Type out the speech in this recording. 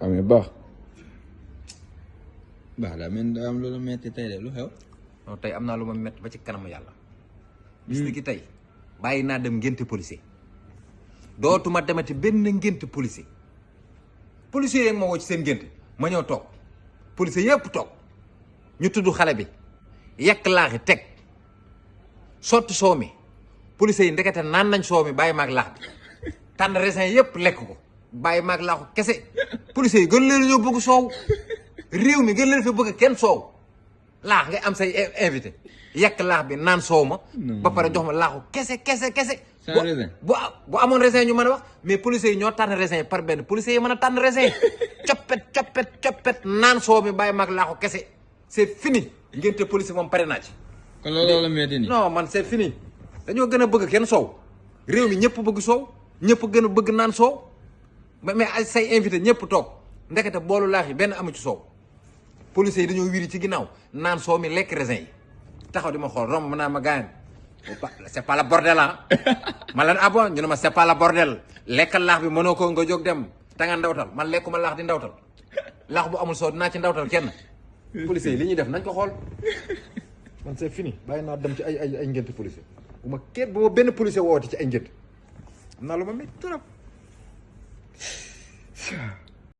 amee baax daa mel daa am loolu metti tey de lu xew. non tey am naa lu ma métti ba ci kanamu yàlla. bis ni ki tey bàyyi naa dem ngénte policier dootuma demati benn ngénte policier policier yeeg ma woo ci seen ngénte ma ñëw toog policier yëpp toog ñu tudd xale bi yekk laaxi teg sotti soow mi policier yi ndekete naan nañ soow mi bàyyi maag laax bi tànn raisin yëpp lekk ko bàyyi maag laaxu kese policier yi gën leen ñoo bëgg soow réew mi gën leen fi bëgg kenn soow laax nga am say invité yekk laax bi naan soow ma ba pare jox ma laaxu kese bu amoon raisin ñu mën a wax mais policiers yi ñoo tànn raisin par benn policiers yi mën a tànn raisin coppet naan soow mi bàyyi mag laaxu kese c'est fini ngénte policier moom pare naa ci kon loolu la metti nii non man c'est fini dañoo gën a bëgg kenn soow réew mi ñëpp bëgg soow ñëpp gën a bëgg naan soow mais ay say invité ñëpp toog ndekete boolu laax yi benn amu ci soow policiers yi dañoo wiri ci ginnaaw naan soow mi lekk raisin yi taxaw di ma xool romb ma naa ma gaayan c'est pas la bordel ah man leen ah bon ñu ne ma c'est pas la bordel lekkal laax bi mënoo ko nga jóg dem ta nga ndawtal man lekkuma laax di ndawtal laax bu amul soow dinaa ci ndawtal kenn policiers yi li ñuy def nañ ko xool man c'est fini bàyyi naa dem ci ay ngénte policier bu ma kenn bu ma benn policier woowati ci ay ngénte am naa lu ma métti trop